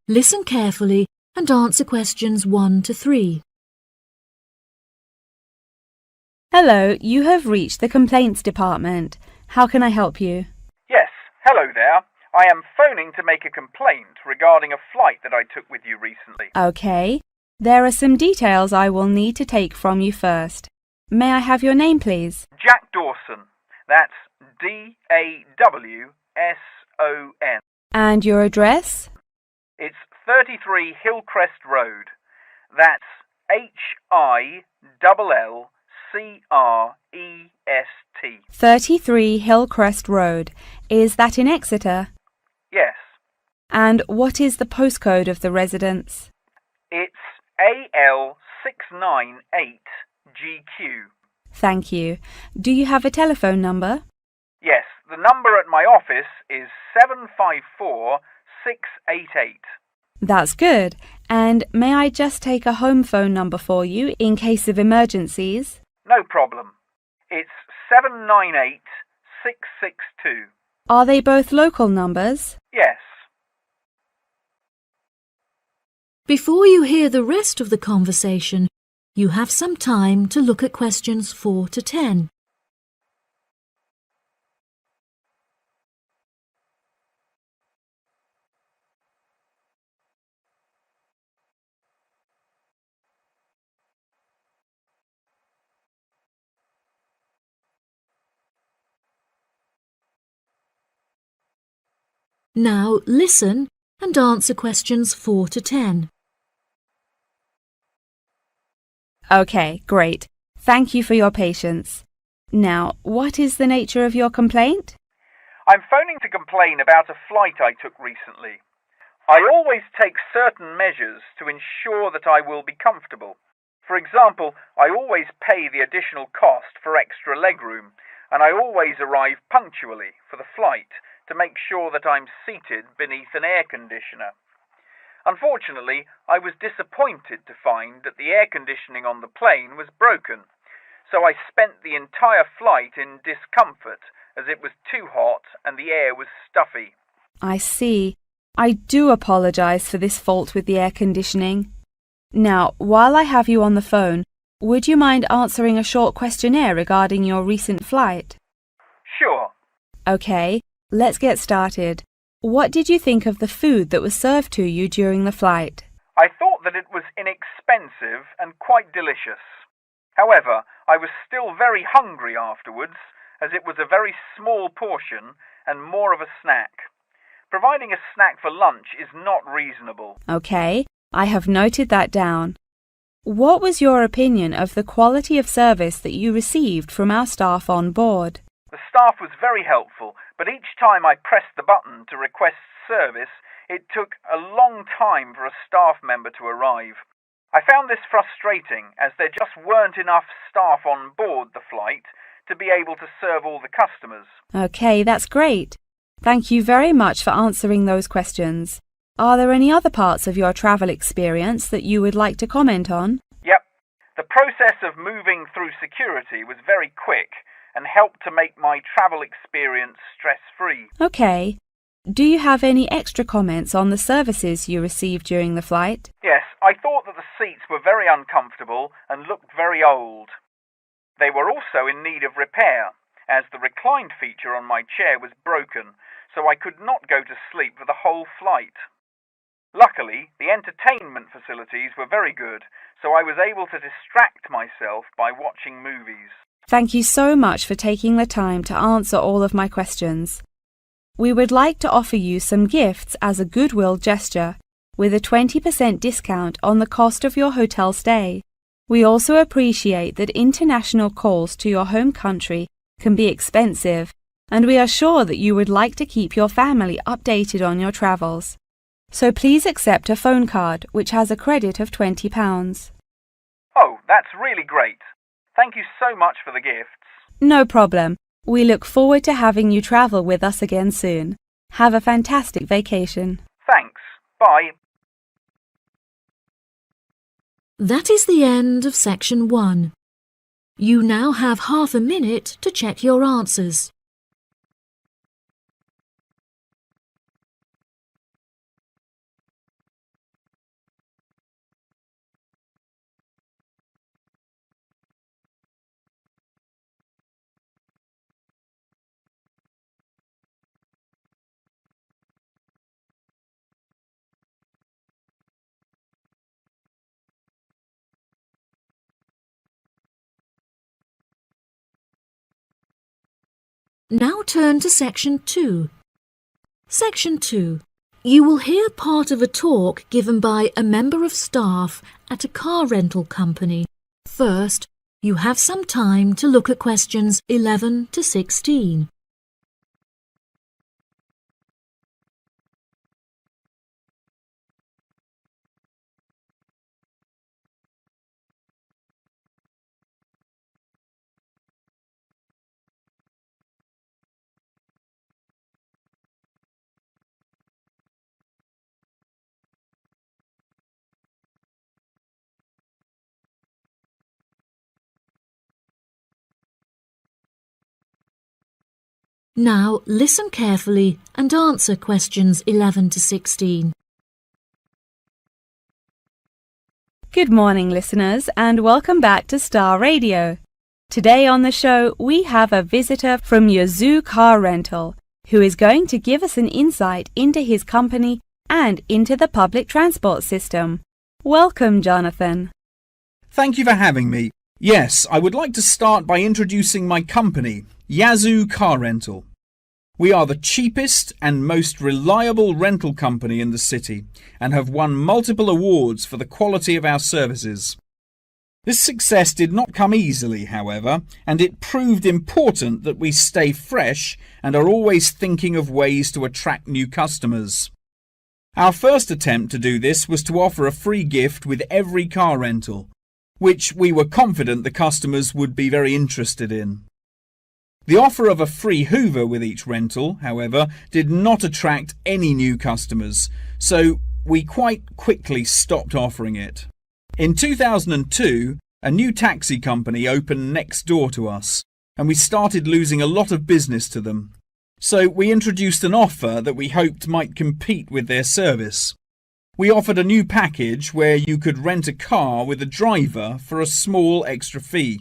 Listen carefully and answer questions 1 to 3. Hello, you have reached the complaints department. How can I help you? Yes, hello there. I am phoning to make a complaint regarding a flight that I took with you recently. Okay. There are some details I will need to take from you first. May I have your name, please? Jack Dawson. That's D-A-W-S-O-N. And your address? It's 33 Hillcrest Road. That's Hillcrest. 33 Hillcrest Road. Is that in Exeter? Yes. And what is the postcode of the residence? It's AL698GQ. Thank you. Do you have a telephone number? Yes, the number at my office is 754688. That's good. And may I just take a home phone number for you in case of emergencies? No problem. It's 798662. Are they both local numbers? Yes. Before you hear the rest of the conversation, you have some time to look at questions 4 to 10. Now listen and answer questions 4 to 10. Okay, great. Thank you for your patience. Now, what is the nature of your complaint? I'm phoning to complain about a flight I took recently. I always take certain measures to ensure that I will be comfortable. For example, I always pay the additional cost for extra legroom, and I always arrive punctually for the flight to make sure that I'm seated beneath an air conditioner. Unfortunately, I was disappointed to find that the air conditioning on the plane was broken, so I spent the entire flight in discomfort as it was too hot and the air was stuffy. I see. I do apologize for this fault with the air conditioning. Now, while I have you on the phone, would you mind answering a short questionnaire regarding your recent flight? Sure. Okay, let's get started. What did you think of the food that was served to you during the flight? I thought that it was inexpensive and quite delicious. However, I was still very hungry afterwards, as it was a very small portion and more of a snack. Providing a snack for lunch is not reasonable. Okay, I have noted that down. What was your opinion of the quality of service that you received from our staff on board? The staff was very helpful, but each time I pressed the button to request service, it took a long time for a staff member to arrive. I found this frustrating as there just weren't enough staff on board the flight to be able to serve all the customers. Okay, that's great. Thank you very much for answering those questions. Are there any other parts of your travel experience that you would like to comment on? Yep. The process of moving through security was very quick and helped to make my travel experience stress-free. Okay. Do you have any extra comments on the services you received during the flight? Yes, I thought that the seats were very uncomfortable and looked very old. They were also in need of repair, as the reclined feature on my chair was broken, so I could not go to sleep for the whole flight. Luckily, the entertainment facilities were very good, so I was able to distract myself by watching movies. Thank you so much for taking the time to answer all of my questions. We would like to offer you some gifts as a goodwill gesture, with a 20% discount on the cost of your hotel stay. We also appreciate that international calls to your home country can be expensive, and we are sure that you would like to keep your family updated on your travels. So please accept a phone card which has a credit of £20. Oh, that's really great. Thank you so much for the gifts. No problem. We look forward to having you travel with us again soon. Have a fantastic vacation. Thanks. Bye. That is the end of section 1. You now have half a minute to check your answers. Now turn to Section 2. Section 2. You will hear part of a talk given by a member of staff at a car rental company. First, you have some time to look at questions 11 to 16. Now listen carefully and answer questions 11 to 16. Good morning, listeners, and welcome back to Star Radio. Today on the show, we have a visitor from Yazoo Car Rental, who is going to give us an insight into his company and into the public transport system. Welcome, Jonathan. Thank you for having me. Yes, I would like to start by introducing my company, Yazoo Car Rental. We are the cheapest and most reliable rental company in the city and have won multiple awards for the quality of our services. This success did not come easily, however, and it proved important that we stay fresh and are always thinking of ways to attract new customers. Our first attempt to do this was to offer a free gift with every car rental, which we were confident the customers would be very interested in. The offer of a free Hoover with each rental, however, did not attract any new customers, so we quite quickly stopped offering it. In 2002, a new taxi company opened next door to us, and we started losing a lot of business to them. So we introduced an offer that we hoped might compete with their service. We offered a new package where you could rent a car with a driver for a small extra fee.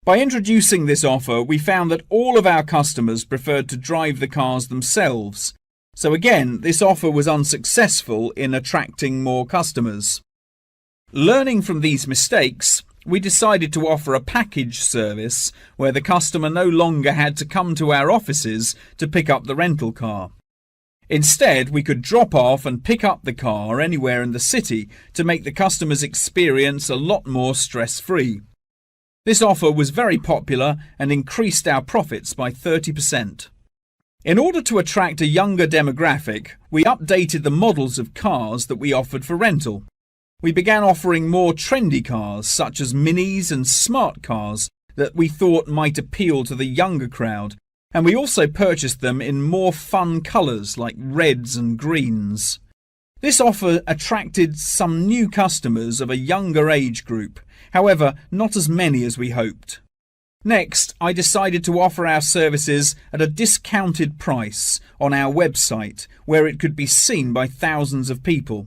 By introducing this offer, we found that all of our customers preferred to drive the cars themselves. So again, this offer was unsuccessful in attracting more customers. Learning from these mistakes, we decided to offer a package service where the customer no longer had to come to our offices to pick up the rental car. Instead, we could drop off and pick up the car anywhere in the city to make the customer's experience a lot more stress-free. This offer was very popular and increased our profits by 30%. In order to attract a younger demographic, we updated the models of cars that we offered for rental. We began offering more trendy cars such as minis and smart cars that we thought might appeal to the younger crowd, and we also purchased them in more fun colours like reds and greens. This offer attracted some new customers of a younger age group, however not as many as we hoped. Next, I decided to offer our services at a discounted price on our website where it could be seen by thousands of people.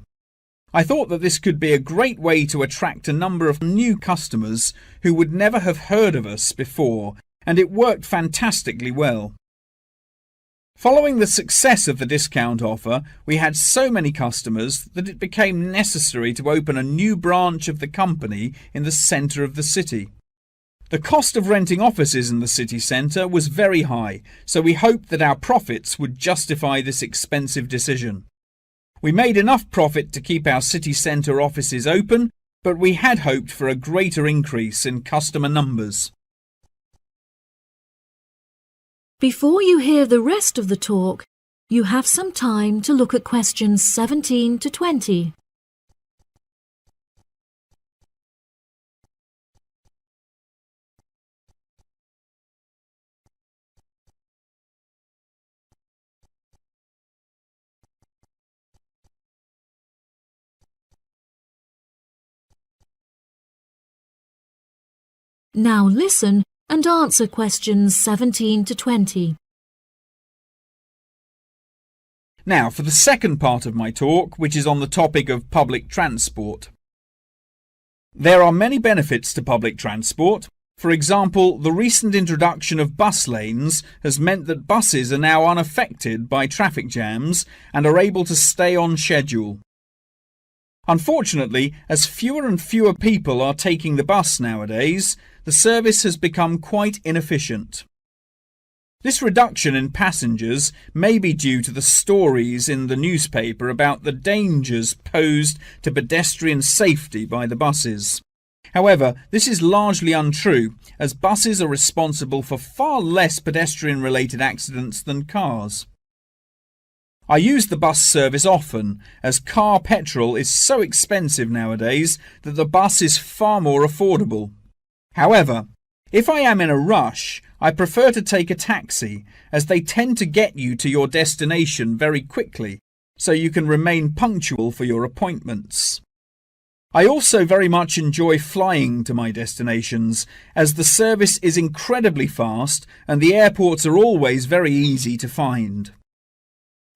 I thought that this could be a great way to attract a number of new customers who would never have heard of us before, and it worked fantastically well. Following the success of the discount offer, we had so many customers that it became necessary to open a new branch of the company in the centre of the city. The cost of renting offices in the city centre was very high, so we hoped that our profits would justify this expensive decision. We made enough profit to keep our city centre offices open, but we had hoped for a greater increase in customer numbers. Before you hear the rest of the talk, you have some time to look at questions 17 to 20. Now listen and answer questions 17 to 20. Now for the second part of my talk, which is on the topic of public transport. There are many benefits to public transport. For example, the recent introduction of bus lanes has meant that buses are now unaffected by traffic jams and are able to stay on schedule. Unfortunately, as fewer and fewer people are taking the bus nowadays, the service has become quite inefficient. This reduction in passengers may be due to the stories in the newspaper about the dangers posed to pedestrian safety by the buses. However, this is largely untrue, as buses are responsible for far less pedestrian-related accidents than cars. I use the bus service often, as car petrol is so expensive nowadays that the bus is far more affordable. However, if I am in a rush, I prefer to take a taxi, as they tend to get you to your destination very quickly, so you can remain punctual for your appointments. I also very much enjoy flying to my destinations, as the service is incredibly fast and the airports are always very easy to find.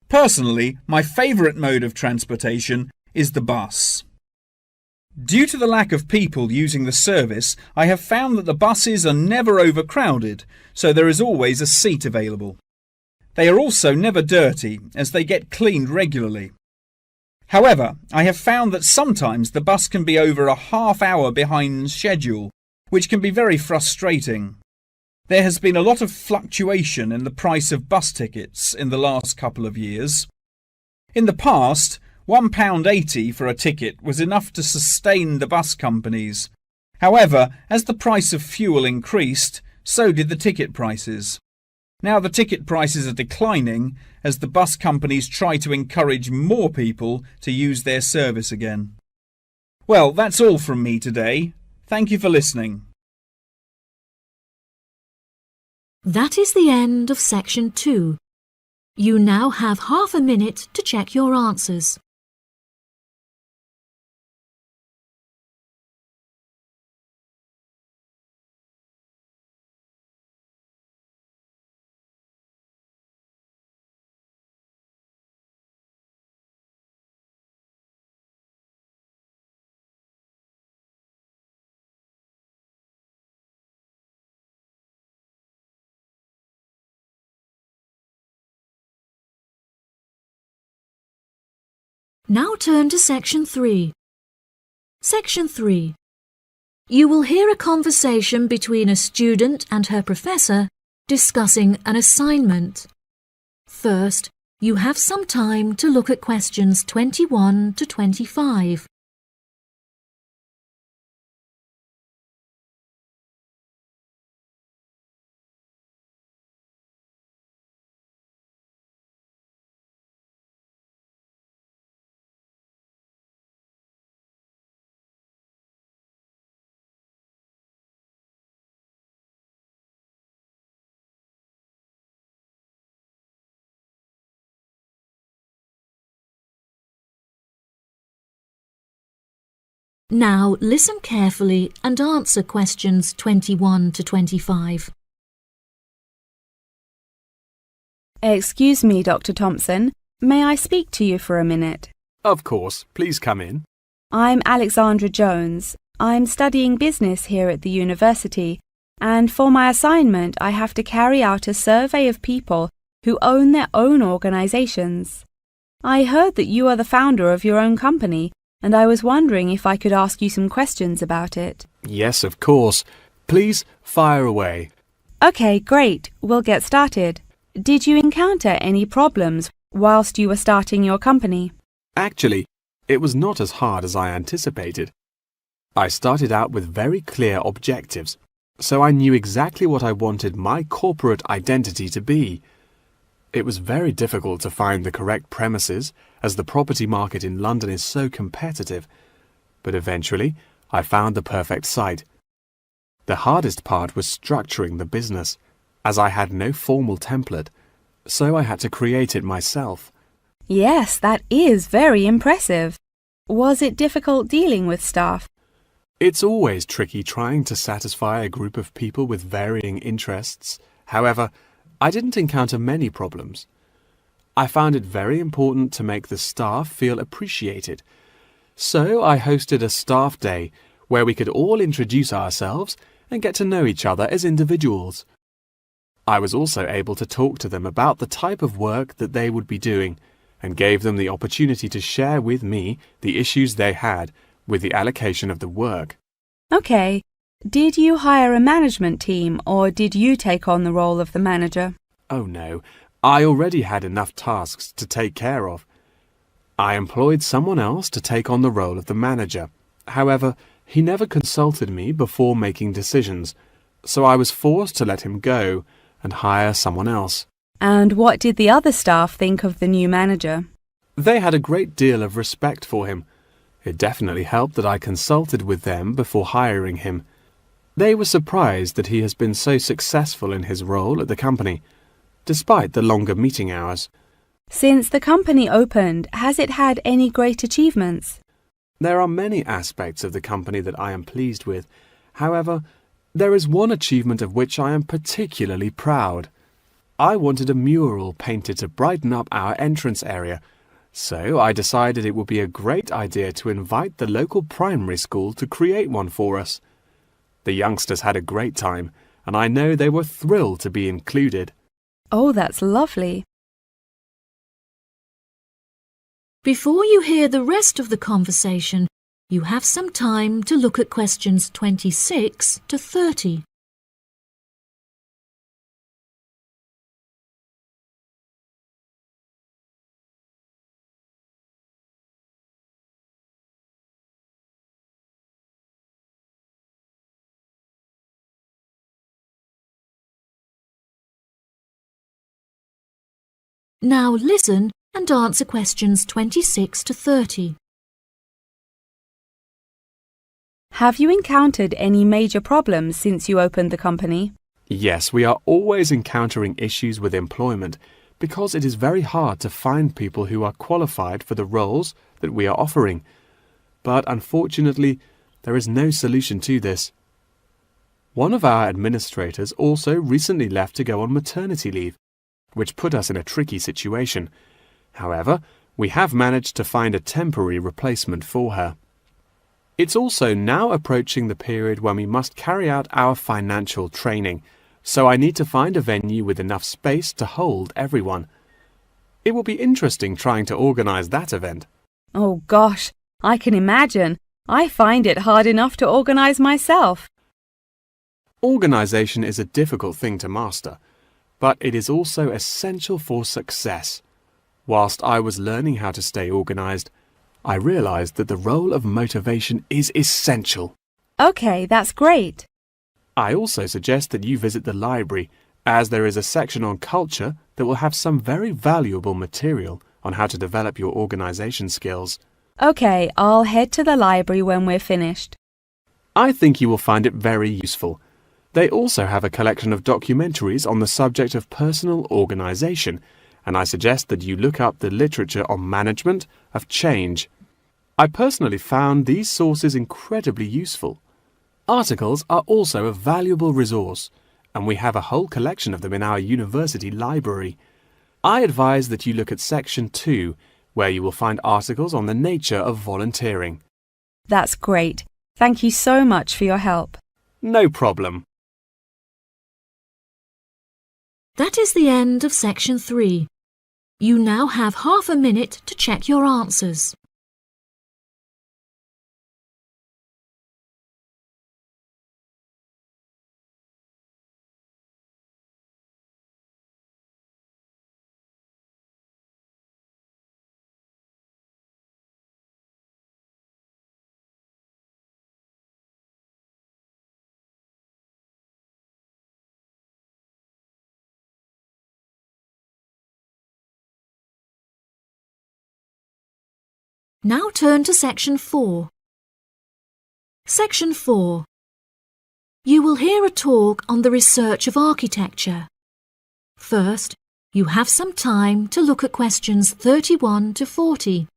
Personally, my favourite mode of transportation is the bus. Due to the lack of people using the service, I have found that the buses are never overcrowded, so there is always a seat available. They are also never dirty, as they get cleaned regularly. However, I have found that sometimes the bus can be over a half hour behind schedule, which can be very frustrating. There has been a lot of fluctuation in the price of bus tickets in the last couple of years. In the past, £1.80 for a ticket was enough to sustain the bus companies. However, as the price of fuel increased, so did the ticket prices. Now the ticket prices are declining as the bus companies try to encourage more people to use their service again. Well, that's all from me today. Thank you for listening. That is the end of section 2. You now have half a minute to check your answers. Now turn to section 3. Section 3. You will hear a conversation between a student and her professor discussing an assignment. First, you have some time to look at questions 21 to 25. Now listen carefully and answer questions 21 to 25. Excuse me, Dr. Thompson. May I speak to you for a minute? Of course. Please come in. I'm Alexandra Jones. I'm studying business here at the university, and for my assignment I have to carry out a survey of people who own their own organisations. I heard that you are the founder of your own company, and I was wondering if I could ask you some questions about it. Yes, of course. Please fire away. OK, great. We'll get started. Did you encounter any problems whilst you were starting your company? Actually, it was not as hard as I anticipated. I started out with very clear objectives, so I knew exactly what I wanted my corporate identity to be. It was very difficult to find the correct premises, as the property market in London is so competitive, but eventually I found the perfect site. The hardest part was structuring the business, as I had no formal template, so I had to create it myself. Yes, that is very impressive. Was it difficult dealing with staff? It's always tricky trying to satisfy a group of people with varying interests. However, I didn't encounter many problems. I found it very important to make the staff feel appreciated. So I hosted a staff day where we could all introduce ourselves and get to know each other as individuals. I was also able to talk to them about the type of work that they would be doing and gave them the opportunity to share with me the issues they had with the allocation of the work. OK. Did you hire a management team or did you take on the role of the manager? Oh no, I already had enough tasks to take care of. I employed someone else to take on the role of the manager. However, he never consulted me before making decisions, so I was forced to let him go and hire someone else. And what did the other staff think of the new manager? They had a great deal of respect for him. It definitely helped that I consulted with them before hiring him. They were surprised that he has been so successful in his role at the company, despite the longer meeting hours. Since the company opened, has it had any great achievements? There are many aspects of the company that I am pleased with. However, there is one achievement of which I am particularly proud. I wanted a mural painted to brighten up our entrance area, so I decided it would be a great idea to invite the local primary school to create one for us. The youngsters had a great time, and I know they were thrilled to be included. Oh, that's lovely. Before you hear the rest of the conversation, you have some time to look at questions 26 to 30. Now listen and answer questions 26 to 30. Have you encountered any major problems since you opened the company? Yes, we are always encountering issues with employment because it is very hard to find people who are qualified for the roles that we are offering. But unfortunately, there is no solution to this. One of our administrators also recently left to go on maternity leave, which put us in a tricky situation. However, we have managed to find a temporary replacement for her. It's also now approaching the period when we must carry out our financial training, so I need to find a venue with enough space to hold everyone. It will be interesting trying to organize that event. Oh gosh, I can imagine. I find it hard enough to organize myself. Organization is a difficult thing to master, but it is also essential for success. Whilst I was learning how to stay organized, I realized that the role of motivation is essential. Okay, that's great. I also suggest that you visit the library, as there is a section on culture that will have some very valuable material on how to develop your organization skills. Okay, I'll head to the library when we're finished. I think you will find it very useful. They also have a collection of documentaries on the subject of personal organization, and I suggest that you look up the literature on management of change. I personally found these sources incredibly useful. Articles are also a valuable resource, and we have a whole collection of them in our university library. I advise that you look at Section 2, where you will find articles on the nature of volunteering. That's great. Thank you so much for your help. No problem. That is the end of section 3. You now have half a minute to check your answers. Now turn to section 4. Section 4. You will hear a talk on the research of architecture. First, you have some time to look at questions 31 to 40.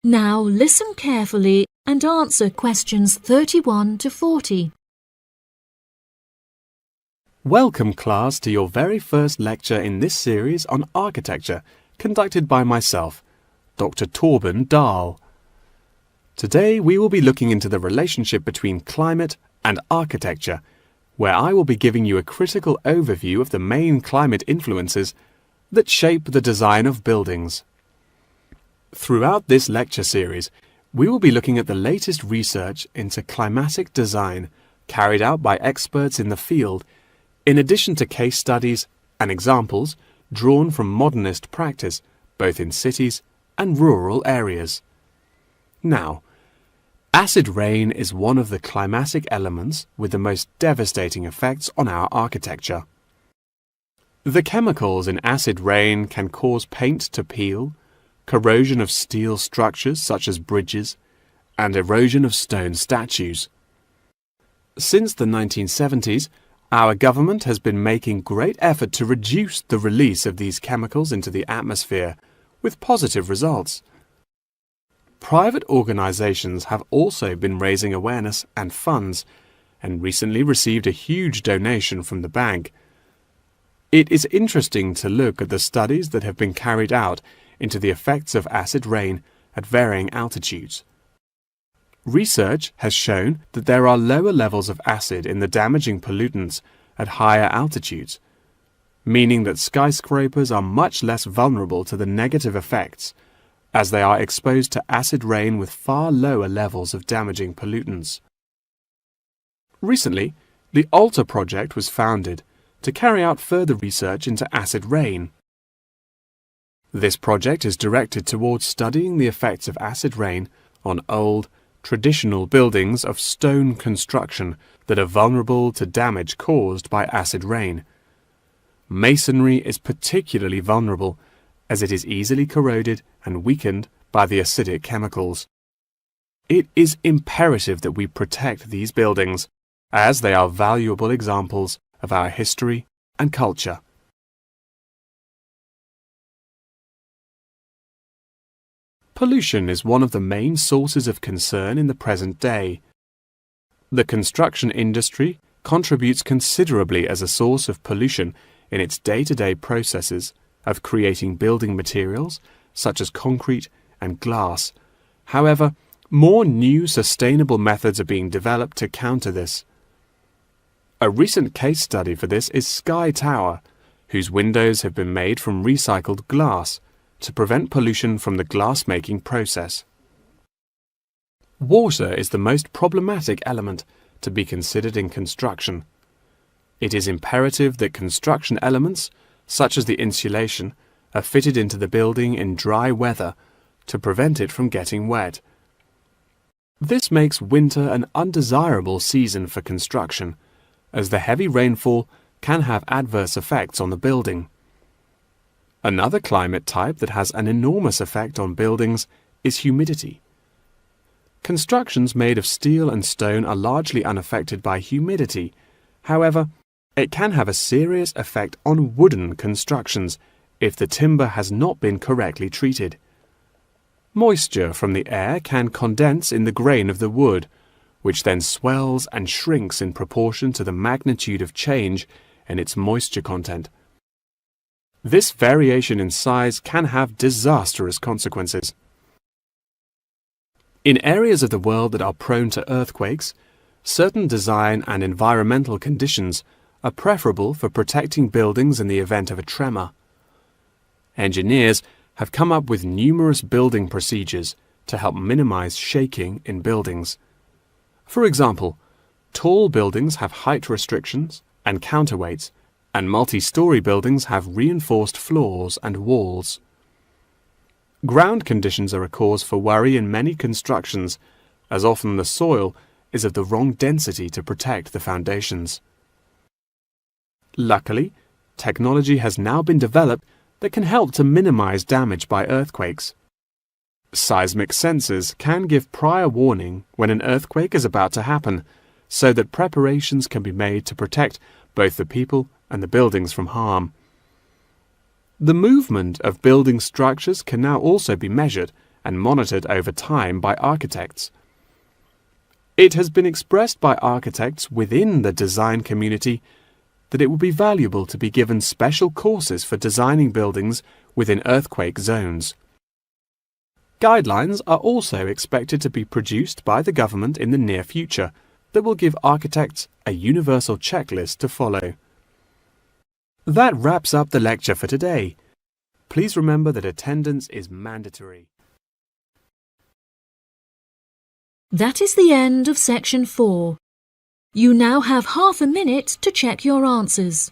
Now listen carefully and answer questions 31 to 40. Welcome, class, to your very first lecture in this series on architecture, conducted by myself, Dr. Torben Dahl. Today we will be looking into the relationship between climate and architecture, where I will be giving you a critical overview of the main climate influences that shape the design of buildings. Throughout this lecture series, we will be looking at the latest research into climatic design carried out by experts in the field, in addition to case studies and examples drawn from modernist practice, both in cities and rural areas. Now, acid rain is one of the climatic elements with the most devastating effects on our architecture. The chemicals in acid rain can cause paint to peel, corrosion of steel structures such as bridges, and erosion of stone statues. Since the 1970s, our government has been making great effort to reduce the release of these chemicals into the atmosphere, with positive results. Private organizations have also been raising awareness and funds, and recently received a huge donation from the bank. It is interesting to look at the studies that have been carried out into the effects of acid rain at varying altitudes. Research has shown that there are lower levels of acid in the damaging pollutants at higher altitudes, meaning that skyscrapers are much less vulnerable to the negative effects, as they are exposed to acid rain with far lower levels of damaging pollutants. Recently, the ALTA project was founded to carry out further research into acid rain. This project is directed towards studying the effects of acid rain on old, traditional buildings of stone construction that are vulnerable to damage caused by acid rain. Masonry is particularly vulnerable as it is easily corroded and weakened by the acidic chemicals. It is imperative that we protect these buildings, as they are valuable examples of our history and culture. Pollution is one of the main sources of concern in the present day. The construction industry contributes considerably as a source of pollution in its day-to-day processes of creating building materials such as concrete and glass. However, more new sustainable methods are being developed to counter this. A recent case study for this is Sky Tower, whose windows have been made from recycled glass to prevent pollution from the glass-making process. Water is the most problematic element to be considered in construction. It is imperative that construction elements, such as the insulation, are fitted into the building in dry weather to prevent it from getting wet. This makes winter an undesirable season for construction, as the heavy rainfall can have adverse effects on the building. Another climate type that has an enormous effect on buildings is humidity. Constructions made of steel and stone are largely unaffected by humidity. However, it can have a serious effect on wooden constructions if the timber has not been correctly treated. Moisture from the air can condense in the grain of the wood, which then swells and shrinks in proportion to the magnitude of change in its moisture content. This variation in size can have disastrous consequences. In areas of the world that are prone to earthquakes, certain design and environmental conditions are preferable for protecting buildings in the event of a tremor. Engineers have come up with numerous building procedures to help minimize shaking in buildings. For example, tall buildings have height restrictions and counterweights, and multi-story buildings have reinforced floors and walls. Ground conditions are a cause for worry in many constructions, as often the soil is of the wrong density to protect the foundations. Luckily, technology has now been developed that can help to minimize damage by earthquakes. Seismic sensors can give prior warning when an earthquake is about to happen, so that preparations can be made to protect both the people and the buildings from harm. The movement of building structures can now also be measured and monitored over time by architects. It has been expressed by architects within the design community that it would be valuable to be given special courses for designing buildings within earthquake zones. Guidelines are also expected to be produced by the government in the near future that will give architects a universal checklist to follow. That wraps up the lecture for today. Please remember that attendance is mandatory. That is the end of section 4. You now have half a minute to check your answers.